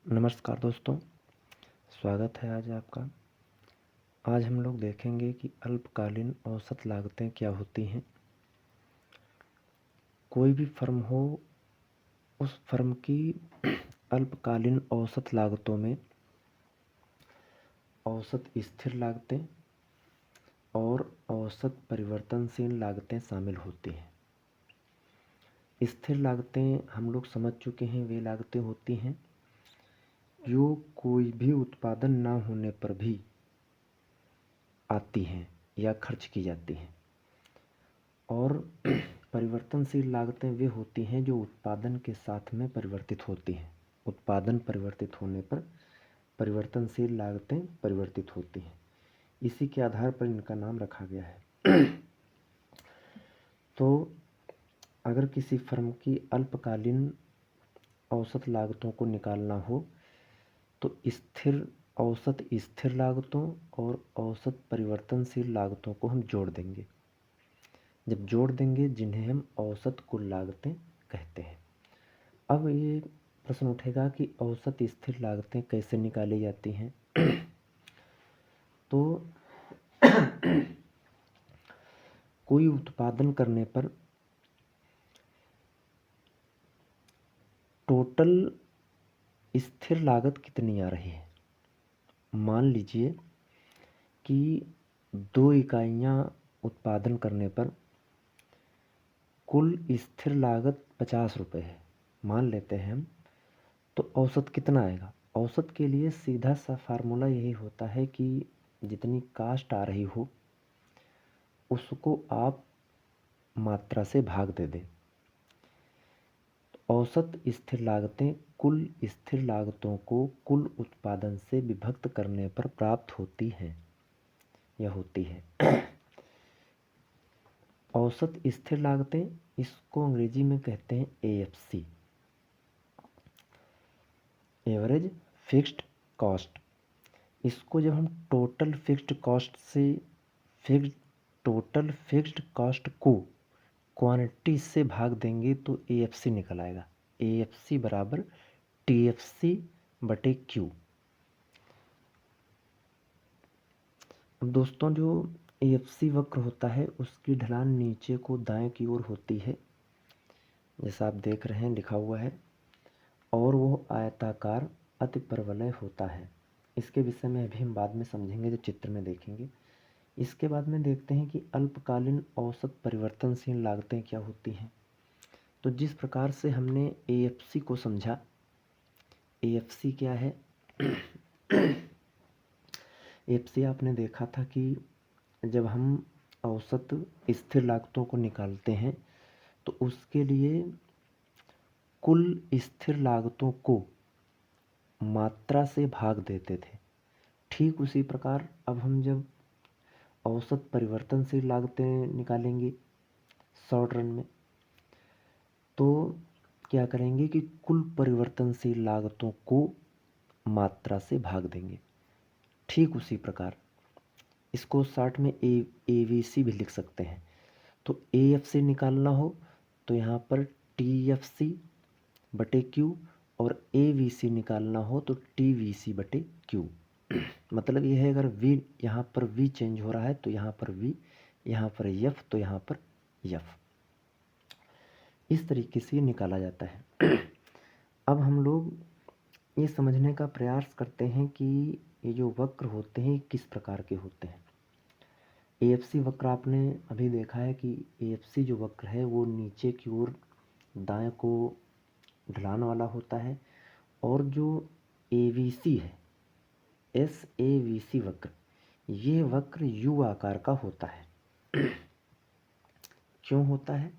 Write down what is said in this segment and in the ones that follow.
नमस्कार दोस्तों, स्वागत है आज आपका। आज हम लोग देखेंगे कि अल्पकालीन औसत लागतें क्या होती हैं। कोई भी फर्म हो, उस फर्म की अल्पकालीन औसत लागतों में औसत स्थिर लागतें और औसत परिवर्तनशील लागतें शामिल होती हैं। स्थिर लागतें हम लोग समझ चुके हैं, वे लागतें होती हैं जो कोई भी उत्पादन ना होने पर भी आती हैं या खर्च की जाती हैं। और परिवर्तनशील लागतें वे होती हैं जो उत्पादन के साथ में परिवर्तित होती हैं। उत्पादन परिवर्तित होने पर परिवर्तनशील लागतें परिवर्तित होती हैं। इसी के आधार पर इनका नाम रखा गया है। तो अगर किसी फर्म की अल्पकालीन औसत लागतों को निकालना हो तो औसत स्थिर लागतों और औसत परिवर्तनशील लागतों को हम जोड़ देंगे। जब जोड़ देंगे, जिन्हें हम औसत कुल लागतें कहते हैं। अब ये प्रश्न उठेगा कि औसत स्थिर लागतें कैसे निकाली जाती हैं। तो कोई उत्पादन करने पर टोटल स्थिर लागत कितनी आ रही है। मान लीजिए कि 2 इकाइयाँ उत्पादन करने पर कुल स्थिर लागत 50 रुपये है, मान लेते हैं हम। तो औसत कितना आएगा। औसत के लिए सीधा सा फार्मूला यही होता है कि जितनी कास्ट आ रही हो उसको आप मात्रा से भाग दे दें। औसत स्थिर लागतें कुल स्थिर लागतों को कुल उत्पादन से विभक्त करने पर प्राप्त होती हैं या होती है। औसत स्थिर लागतें, इसको अंग्रेजी में कहते हैं AFC, एवरेज फिक्स्ड कॉस्ट। इसको जब हम टोटल फिक्स्ड कॉस्ट को क्वांटिटी से भाग देंगे तो AFC निकल आएगा। AFC बराबर TFC बटे Q। अब दोस्तों, जो AFC वक्र होता है उसकी ढलान नीचे को दाएं की ओर होती है, जैसा आप देख रहे हैं लिखा हुआ है, और वो आयताकार अतिपरवलय होता है। इसके विषय में अभी हम बाद में समझेंगे, जो चित्र में देखेंगे। इसके बाद में देखते हैं कि अल्पकालीन औसत परिवर्तनशील लागतें क्या होती हैं। तो जिस प्रकार से हमने AFC को समझा, AFC क्या है। AFC आपने देखा था कि जब हम औसत स्थिर लागतों को निकालते हैं तो उसके लिए कुल स्थिर लागतों को मात्रा से भाग देते थे। ठीक उसी प्रकार अब हम जब औसत परिवर्तनशील लागतें निकालेंगे शॉर्ट रन में, तो क्या करेंगे कि कुल परिवर्तनशील लागतों को मात्रा से भाग देंगे। ठीक उसी प्रकार इसको शॉर्ट में AVC भी लिख सकते हैं। तो AFC निकालना हो तो यहाँ पर TFC बटे Q, और AVC निकालना हो तो TVC बटे Q। मतलब यह है, अगर V यहाँ पर V चेंज हो रहा है तो यहाँ पर V, यहाँ पर F तो यहाँ पर F। इस तरीके से निकाला जाता है। अब हम लोग ये समझने का प्रयास करते हैं कि ये जो वक्र होते हैं किस प्रकार के होते हैं। AFC वक्र आपने अभी देखा है कि AFC जो वक्र है वो नीचे की ओर दाएं को ढलान वाला होता है, और जो AVC है, SAVC वक्र, ये वक्र U आकार का होता है। क्यों होता है?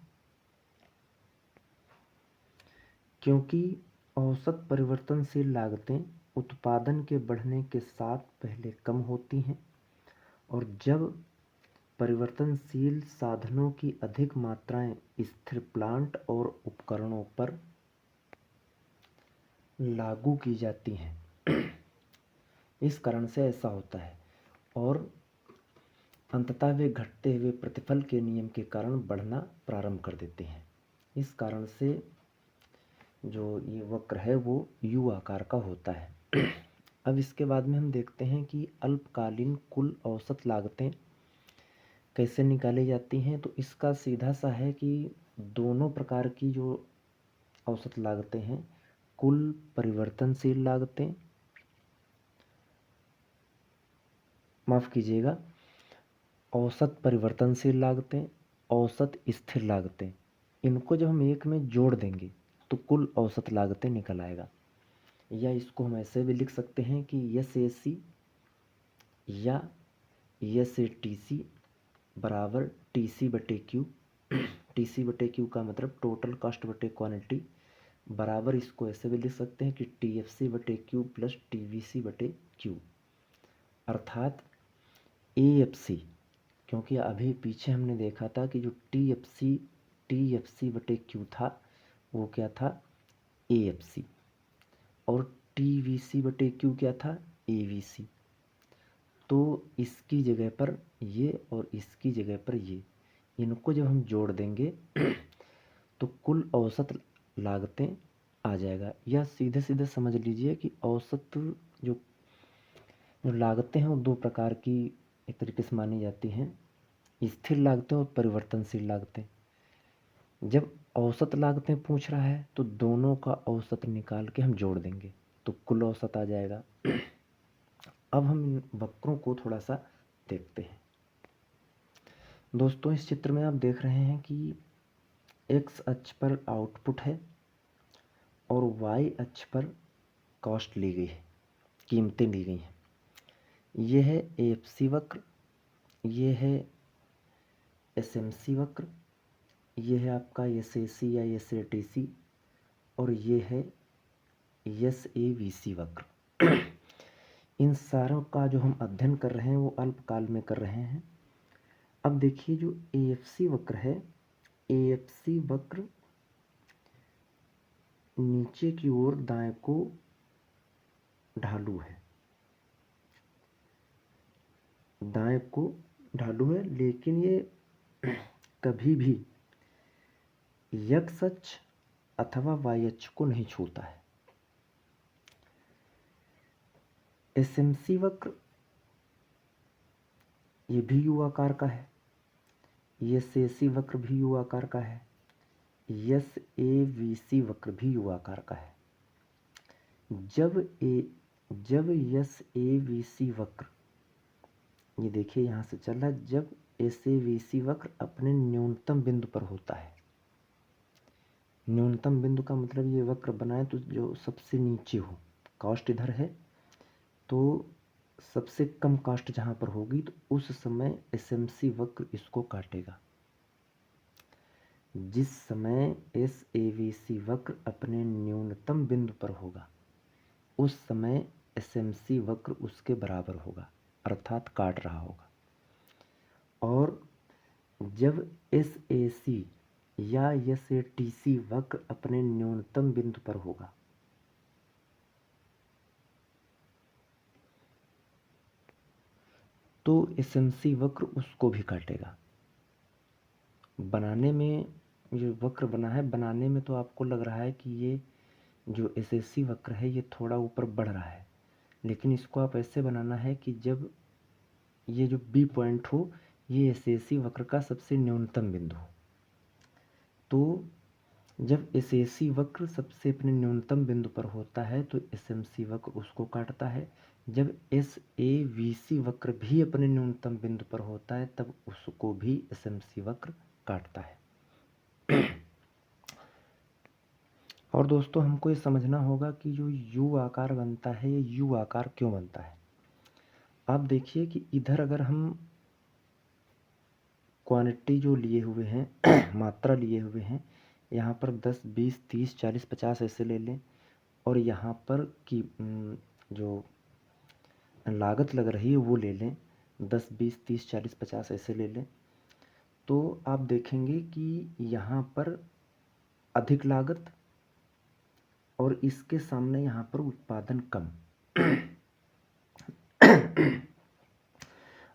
क्योंकि औसत परिवर्तनशील लागतें उत्पादन के बढ़ने के साथ पहले कम होती हैं, और जब परिवर्तनशील साधनों की अधिक मात्राएं स्थिर प्लांट और उपकरणों पर लागू की जाती हैं, इस कारण से ऐसा होता है। और अंततः वे घटते हुए प्रतिफल के नियम के कारण बढ़ना प्रारंभ कर देते हैं। इस कारण से जो ये वक्र है वो यू आकार का होता है। अब इसके बाद में हम देखते हैं कि अल्पकालीन कुल औसत लागतें कैसे निकाली जाती हैं। तो इसका सीधा सा है कि दोनों प्रकार की जो औसत लागतें हैं, कुल परिवर्तनशील लागतें, माफ़ कीजिएगा, औसत परिवर्तनशील लागतें, औसत स्थिर लागतें, इनको जब हम एक में जोड़ देंगे तो कुल औसत लागतें निकल आएगा। या इसको हम ऐसे भी लिख सकते हैं कि एस ए सी या एस ए टी सी बराबर टी सी बटे क्यू। टी सी बटे क्यू का मतलब टोटल कॉस्ट बटे क्वांटिटी, बराबर इसको ऐसे भी लिख सकते हैं कि टी एफ सी बटे क्यू प्लस टी वी सी बटे क्यू। अर्थात ए एफ सी, क्योंकि अभी पीछे हमने देखा था कि जो टी एफ सी बटे क्यू था वो क्या था, ए एफ सी, और टी वी सी बटे क्यू क्या था, ए वी सी। तो इसकी जगह पर ये और इसकी जगह पर ये, इनको जब हम जोड़ देंगे तो कुल औसत लागतें आ जाएगा। या सीधे सीधे समझ लीजिए कि औसत जो जो लागतें हैं वो दो प्रकार की एक तरीके से मानी जाती हैं, स्थिर लागतें और परिवर्तनशील लागतें। जब औसत लागतें पूछ रहा है तो दोनों का औसत निकाल के हम जोड़ देंगे तो कुल औसत आ जाएगा। अब हम इन वक्रों को थोड़ा सा देखते हैं। दोस्तों इस चित्र में आप देख रहे हैं कि एक्स अक्ष पर आउटपुट है और वाई अक्ष पर कॉस्ट ली गई है, कीमतें ली गई हैं। ये है एएफसी वक्र, ये है एसएमसी वक्र, ये है आपका एसएसी या एसएटीसी, और ये है एसएवीसी वक्र। इन सारों का जो हम अध्ययन कर रहे हैं वो अल्पकाल में कर रहे हैं। अब देखिए जो एएफसी वक्र है, एएफसी वक्र नीचे की ओर दाएं को ढालू है, दाएं को ढालू है, लेकिन ये कभी भी एक्स अक्ष अथवा वाई अक्ष को नहीं छूता है। एसएमसी वक्र ये भी यू आकार का है, एसएसी वक्र भी यू आकार का है, एसएवीसी वक्र भी यू आकार का है। जब एसएवीसी वक्र, ये देखिए यहाँ से चल रहा है, जब एसएवीसी वक्र अपने न्यूनतम बिंदु पर होता है, न्यूनतम बिंदु का मतलब ये वक्र बनाए तो जो सबसे नीचे हो, कॉस्ट इधर है तो सबसे कम कॉस्ट जहाँ पर होगी तो उस समय एसएमसी वक्र इसको काटेगा। जिस समय एसएवीसी वक्र अपने न्यूनतम बिंदु पर होगा उस समय एसएमसी वक्र उसके बराबर होगा, अर्थात काट रहा होगा। और जब एसएसी या एसएटीसी वक्र अपने न्यूनतम बिंदु पर होगा तो एसएमसी वक्र उसको भी काटेगा। बनाने में जो वक्र बना है, बनाने में तो आपको लग रहा है कि ये जो एसएसी वक्र है ये थोड़ा ऊपर बढ़ रहा है, लेकिन इसको आप ऐसे बनाना है कि जब ये जो बी पॉइंट हो ये एसएसी वक्र का सबसे न्यूनतम बिंदु हो। तो जब एसएसी वक्र सबसे अपने न्यूनतम बिंदु पर होता है तो एसएमसी वक्र उसको काटता है। जब एसएवीसी वक्र भी अपने न्यूनतम बिंदु पर होता है तब उसको भी एसएमसी वक्र काटता है। और दोस्तों हमको ये समझना होगा कि जो यू आकार बनता है ये यू आकार क्यों बनता है। आप देखिए कि इधर अगर हम क्वांटिटी जो लिए हुए हैं मात्रा लिए हुए हैं, यहाँ पर 10, 20, 30, 40, 50 ऐसे ले लें, और यहाँ पर की जो लागत लग रही है वो ले लें, 10, 20, 30, 40, 50 ऐसे ले लें, तो आप देखेंगे कि यहाँ पर अधिक लागत और इसके सामने यहाँ पर उत्पादन कम।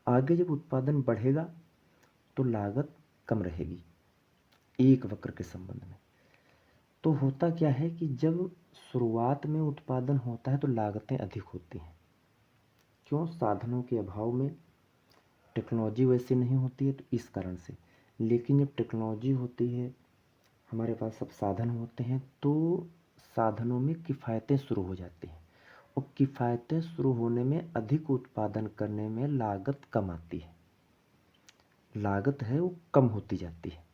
आगे जब उत्पादन बढ़ेगा तो लागत कम रहेगी एक वक्र के संबंध में। तो होता क्या है कि जब शुरुआत में उत्पादन होता है तो लागतें अधिक होती हैं। क्यों? साधनों के अभाव में, टेक्नोलॉजी वैसी नहीं होती है तो इस कारण से। लेकिन जब टेक्नोलॉजी होती है, हमारे पास सब साधन होते हैं, तो साधनों में किफ़ायतें शुरू हो जाती हैं और किफ़ायतें शुरू होने में अधिक उत्पादन करने में लागत कम आती है। लागत है वो कम होती जाती है।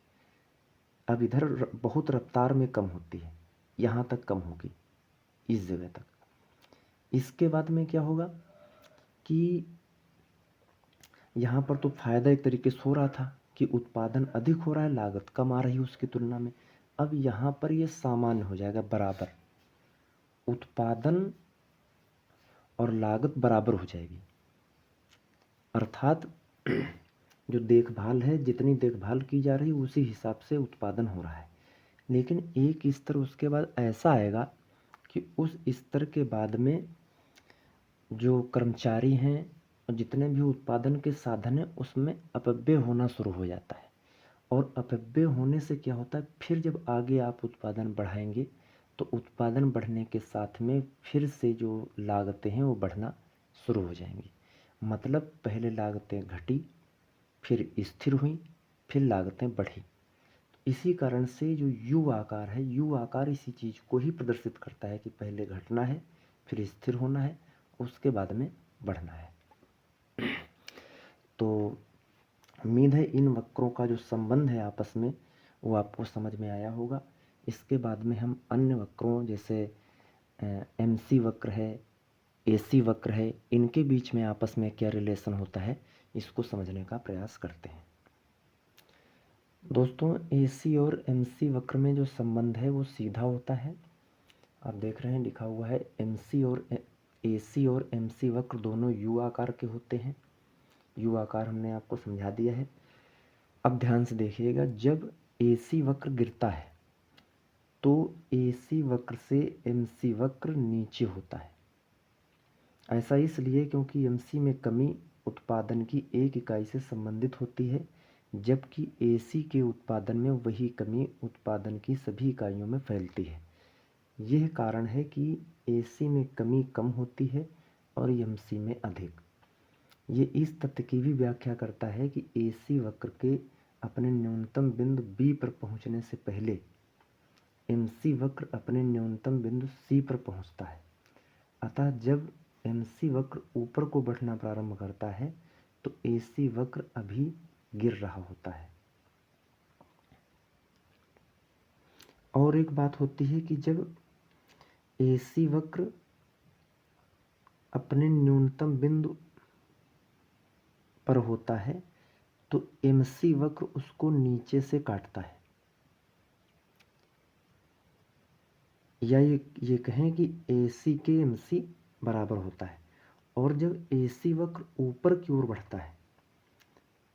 अब इधर बहुत रफ्तार में कम होती है, यहाँ तक कम होगी, इस जगह तक। इसके बाद में क्या होगा कि यहाँ पर तो फ़ायदा एक तरीके से हो रहा था कि उत्पादन अधिक हो रहा है, लागत कम आ रही है उसकी तुलना में। अब यहाँ पर ये सामान्य हो जाएगा, बराबर, उत्पादन और लागत बराबर हो जाएगी। अर्थात जो देखभाल है, जितनी देखभाल की जा रही है उसी हिसाब से उत्पादन हो रहा है। लेकिन एक स्तर उसके बाद ऐसा आएगा कि उस स्तर के बाद में जो कर्मचारी हैं और जितने भी उत्पादन के साधन हैं उसमें अपव्यय होना शुरू हो जाता है। और अपव्यय होने से क्या होता है, फिर जब आगे आप उत्पादन बढ़ाएंगे तो उत्पादन बढ़ने के साथ में फिर से जो लागतें हैं वो बढ़ना शुरू हो जाएंगी। मतलब पहले लागतें घटी, फिर स्थिर हुई, फिर लागतें बढ़ी। इसी कारण से जो यू आकार है, यू आकार इसी चीज़ को ही प्रदर्शित करता है कि पहले घटना है, फिर स्थिर होना है, उसके बाद में बढ़ना है। तो उम्मीद है इन वक्रों का जो संबंध है आपस में वो आपको समझ में आया होगा। इसके बाद में हम अन्य वक्रों जैसे MC वक्र है, AC वक्र है, इनके बीच में आपस में क्या रिलेशन होता है इसको समझने का प्रयास करते हैं। दोस्तों, AC और MC वक्र में जो संबंध है वो सीधा होता है। आप देख रहे हैं लिखा हुआ है AC और MC वक्र दोनों U आकार के होते हैं। U आकार हमने आपको समझा दिया है। अब ध्यान से देखिएगा, जब AC वक्र गिरता है तो AC वक्र से MC वक्र नीचे होता है। ऐसा इसलिए क्योंकि MC में कमी उत्पादन की एक इकाई से संबंधित होती है, जबकि AC के उत्पादन में वही कमी उत्पादन की सभी इकाइयों में फैलती है। यह कारण है कि AC में कमी कम होती है और MC में अधिक। ये इस तथ्य की भी व्याख्या करता है कि AC वक्र के अपने न्यूनतम बिंदु B पर पहुंचने से पहले MC वक्र अपने न्यूनतम बिंदु C पर पहुंचता है। अतः जब MC वक्र ऊपर को बढ़ना प्रारंभ करता है तो AC वक्र अभी गिर रहा होता है। और एक बात होती है कि जब AC वक्र अपने न्यूनतम बिंदु पर होता है तो MC वक्र उसको नीचे से काटता है, या ये कहें कि AC के MC बराबर होता है। और जब AC वक्र ऊपर की ओर बढ़ता है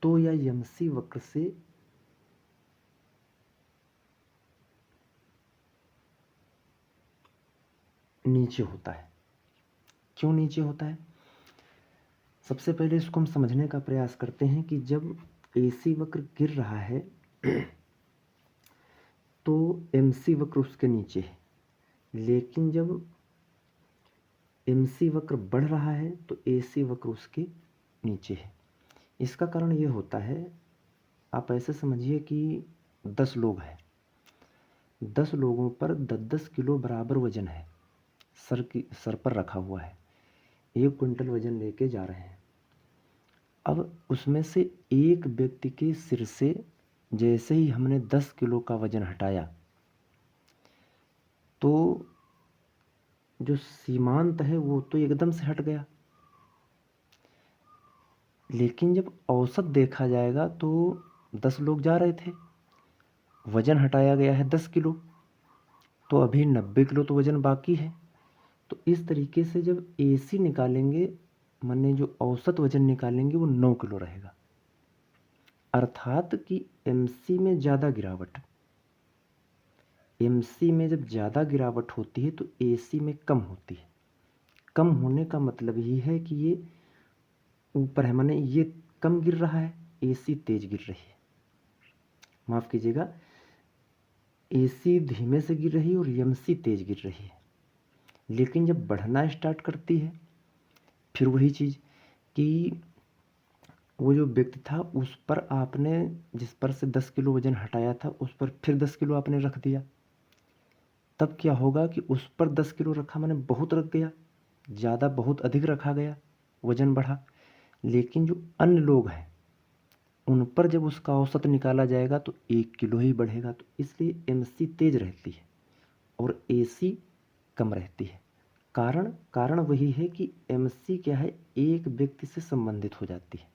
तो यह MC वक्र से नीचे होता है। क्यों नीचे होता है? सबसे पहले इसको हम समझने का प्रयास करते हैं कि जब AC वक्र गिर रहा है तो MC वक्र उसके नीचे है, लेकिन जब MC वक्र बढ़ रहा है तो AC वक्र उसके नीचे है। इसका कारण ये होता है, आप ऐसे समझिए कि 10 लोग हैं, 10 लोगों पर 10-10 किलो बराबर वजन है, सर पर रखा हुआ है, 1 क्विंटल वजन लेके जा रहे हैं। अब उसमें से एक व्यक्ति के सिर से जैसे ही हमने 10 किलो का वजन हटाया तो जो सीमांत है वो तो एकदम से हट गया, लेकिन जब औसत देखा जाएगा तो 10 लोग जा रहे थे, वजन हटाया गया है 10 किलो, तो अभी 90 किलो तो वजन बाकी है। तो इस तरीके से जब AC निकालेंगे, माने जो औसत वजन निकालेंगे वो 9 किलो रहेगा। अर्थात कि MC में ज़्यादा गिरावट, MC में जब ज़्यादा गिरावट होती है तो AC में कम होती है। कम होने का मतलब ही है कि ये ऊपर है, माने ये कम गिर रहा है, AC तेज गिर रही है। माफ़ कीजिएगा, AC धीमे से गिर रही है और MC तेज गिर रही है। लेकिन जब बढ़ना स्टार्ट करती है, फिर वही चीज़ कि वो जो व्यक्ति था उस पर आपने जिस पर से 10 किलो वजन हटाया था उस पर फिर 10 किलो आपने रख दिया। तब क्या होगा कि उस पर 10 किलो रखा, मैंने बहुत रख गया, ज़्यादा बहुत अधिक रखा गया, वजन बढ़ा। लेकिन जो अन्य लोग हैं उन पर जब उसका औसत निकाला जाएगा तो 1 किलो ही बढ़ेगा। तो इसलिए MC तेज रहती है और AC कम रहती है। कारण वही है कि MC क्या है, एक व्यक्ति से संबंधित हो जाती है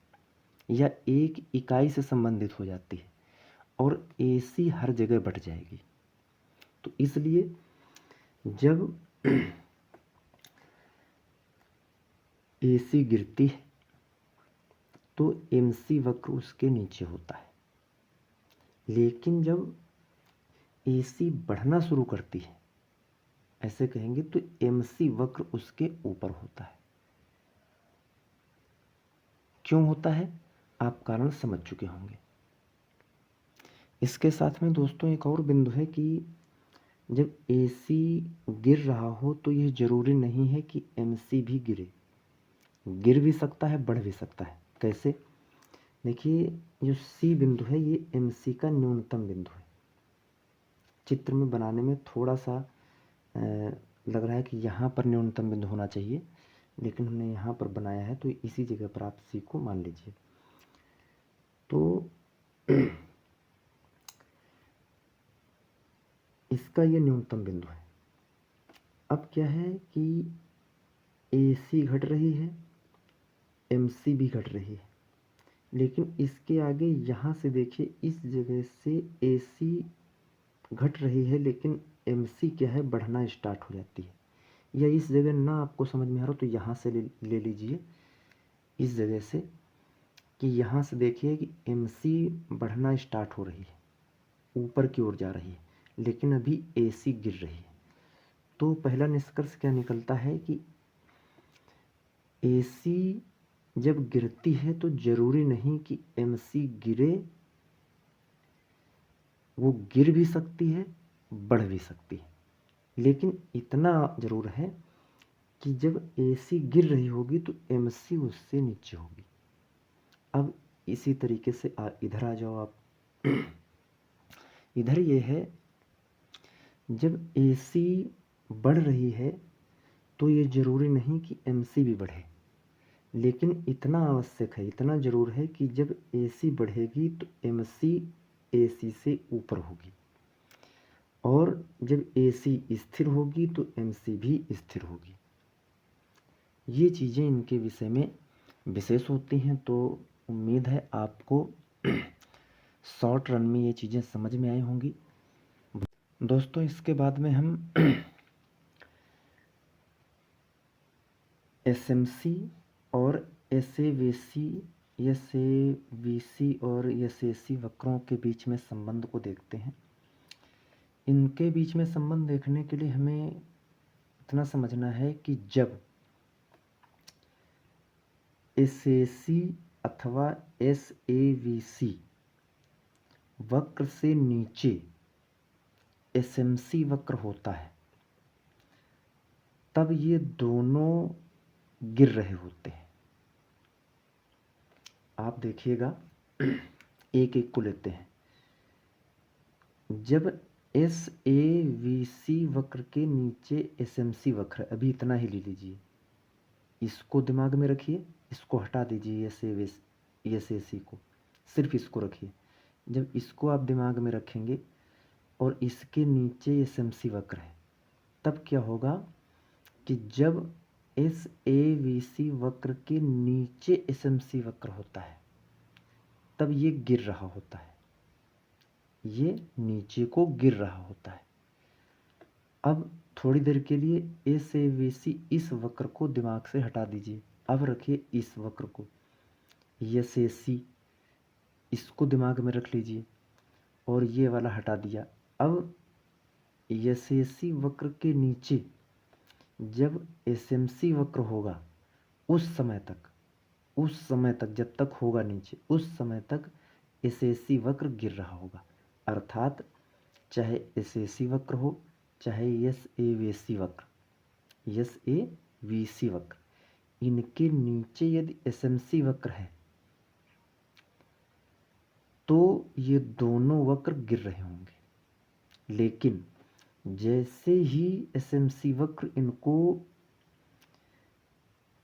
या एक इकाई से संबंधित हो जाती है और AC हर जगह बढ़ जाएगी। तो इसलिए जब AC गिरती है तो MC वक्र उसके नीचे होता है। लेकिन जब AC बढ़ना शुरू करती है, ऐसे कहेंगे, तो MC वक्र उसके ऊपर होता है। क्यों होता है, आप कारण समझ चुके होंगे। इसके साथ में दोस्तों एक और बिंदु है कि जब AC गिर रहा हो तो यह जरूरी नहीं है कि MC भी गिरे। गिर भी सकता है, बढ़ भी सकता है। कैसे? देखिए, जो C बिंदु है ये MC का न्यूनतम बिंदु है। चित्र में बनाने में थोड़ा सा लग रहा है कि यहाँ पर न्यूनतम बिंदु होना चाहिए, लेकिन हमने यहाँ पर बनाया है तो इसी जगह पर आप C को मान लीजिए। तो इसका ये न्यूनतम बिंदु है। अब क्या है कि AC घट रही है, MC भी घट रही है, लेकिन इसके आगे यहाँ से देखिए, इस जगह से AC घट रही है लेकिन MC क्या है, बढ़ना स्टार्ट हो जाती है। या इस जगह ना आपको समझ में आ रहा तो यहाँ से ले लीजिए, इस जगह से, कि यहाँ से देखिए कि MC बढ़ना स्टार्ट हो रही है, ऊपर की ओर जा रही है, लेकिन अभी AC गिर रही है। तो पहला निष्कर्ष क्या निकलता है कि AC जब गिरती है तो जरूरी नहीं कि MC गिरे, वो गिर भी सकती है, बढ़ भी सकती है। लेकिन इतना जरूर है कि जब AC गिर रही होगी तो MC उससे नीचे होगी। अब इसी तरीके से इधर आ जाओ आप। इधर ये है, जब AC बढ़ रही है तो ये ज़रूरी नहीं कि MC भी बढ़े, लेकिन इतना आवश्यक है, इतना ज़रूर है कि जब AC बढ़ेगी तो MC AC से ऊपर होगी, और जब AC स्थिर होगी तो MC भी स्थिर होगी। ये चीज़ें इनके विषय में विशेष होती हैं। तो उम्मीद है आपको शॉर्ट रन में ये चीज़ें समझ में आई होंगी। दोस्तों इसके बाद में हम SMC और SAVC और SAC वक्रों के बीच में संबंध को देखते हैं। इनके बीच में संबंध देखने के लिए हमें इतना समझना है कि जब SAC अथवा SAVC वक्र से नीचे SMC वक्र होता है, तब ये दोनों गिर रहे होते हैं। आप देखिएगा, एक एक को लेते हैं। जब SAVC वक्र के नीचे SMC वक्र, अभी इतना ही ले लीजिए, इसको दिमाग में रखिए, इसको हटा दीजिए, SAC को, सिर्फ इसको रखिए। जब इसको आप दिमाग में रखेंगे और इसके नीचे SMC वक्र है, तब क्या होगा कि जब SAVC वक्र के नीचे SMC वक्र होता है तब ये गिर रहा होता है, ये नीचे को गिर रहा होता है। अब थोड़ी देर के लिए SAVC इस वक्र को दिमाग से हटा दीजिए। अब रखिए इस वक्र को, SAC इसको दिमाग में रख लीजिए और ये वाला हटा दिया। अब SAC वक्र के नीचे जब SMC वक्र होगा, उस समय तक जब तक होगा नीचे, उस समय तक SAC वक्र गिर रहा होगा। अर्थात चाहे एसएसी वक्र हो, चाहे एसएवीसी वक्र, एसएवीसी वक्र, इनके नीचे यदि एसएमसी वक्र है तो ये दोनों वक्र गिर रहे होंगे। लेकिन जैसे ही एसएमसी वक्र इनको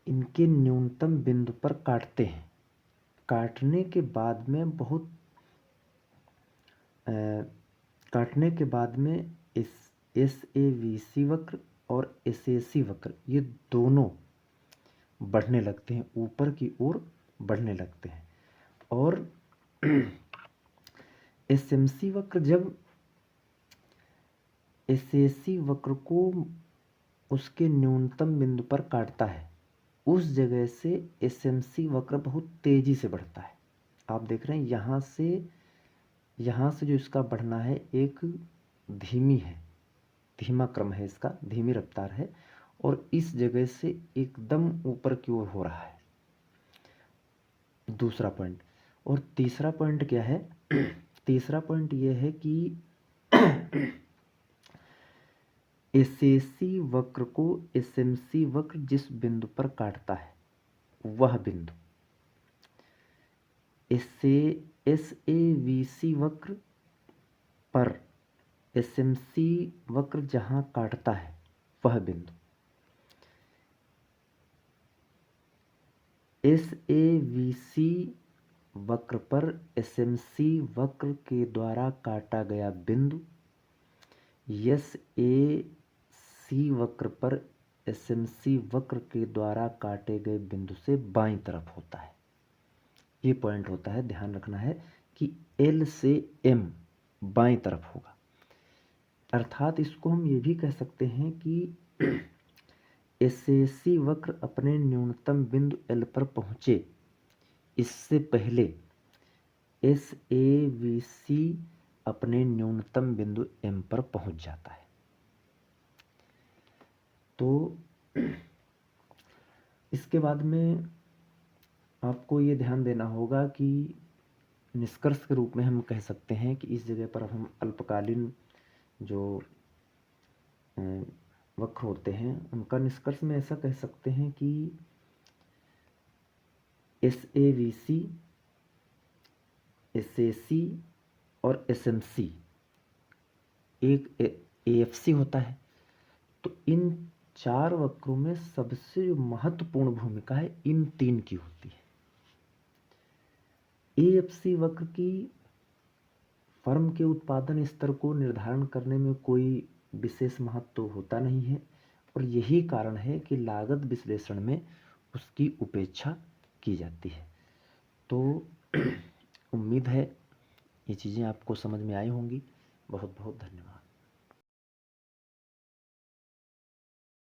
इनके न्यूनतम बिंदु पर काटते हैं, काटने के बाद में काटने के बाद में इस एसएवीसी वक्र और एसएसी वक्र ये दोनों बढ़ने लगते हैं, ऊपर की ओर बढ़ने लगते हैं। और एसएमसी वक्र जब एसएसी वक्र को उसके न्यूनतम बिंदु पर काटता है, उस जगह से एसएमसी वक्र बहुत तेजी से बढ़ता है। आप देख रहे हैं यहाँ से जो इसका बढ़ना है एक धीमा क्रम है, इसका धीमी रफ्तार है, और इस जगह से एकदम ऊपर की ओर हो रहा है। दूसरा पॉइंट। और तीसरा पॉइंट क्या है? तीसरा पॉइंट यह है कि एसएसी वक्र को एसएमसी वक्र जिस बिंदु पर काटता है वह बिंदु एसएवीसी वक्र पर एसएमसी वक्र जहां काटता है वह बिंदु एसएवीसी वक्र पर एसएमसी वक्र के द्वारा काटा गया बिंदु एसएसी वक्र पर एसएमसी वक्र के द्वारा काटे गए बिंदु से बाईं तरफ होता है। ये पॉइंट होता है, ध्यान रखना है कि एल से एम बाईं तरफ होगा। अर्थात इसको हम ये भी कह सकते हैं कि एसएसी वक्र अपने न्यूनतम बिंदु एल पर पहुँचे इससे पहले एसएवीसी अपने न्यूनतम बिंदु एम पर पहुँच जाता है। तो इसके बाद में आपको ये ध्यान देना होगा कि निष्कर्ष के रूप में हम कह सकते हैं कि इस जगह पर हम अल्पकालीन जो वक्र होते हैं उनका निष्कर्ष में ऐसा कह सकते हैं कि एसएवीसी, एसएसी और एसएमसी एक एएफसी होता है। तो इन चार वक्रों में सबसे जो महत्वपूर्ण भूमिका है इन तीन की होती है। एएफसी वक्र की फर्म के उत्पादन स्तर को निर्धारण करने में कोई विशेष महत्व होता नहीं है, और यही कारण है कि लागत विश्लेषण में उसकी उपेक्षा की जाती है। तो उम्मीद है ये चीज़ें आपको समझ में आई होंगी। बहुत बहुत धन्यवाद।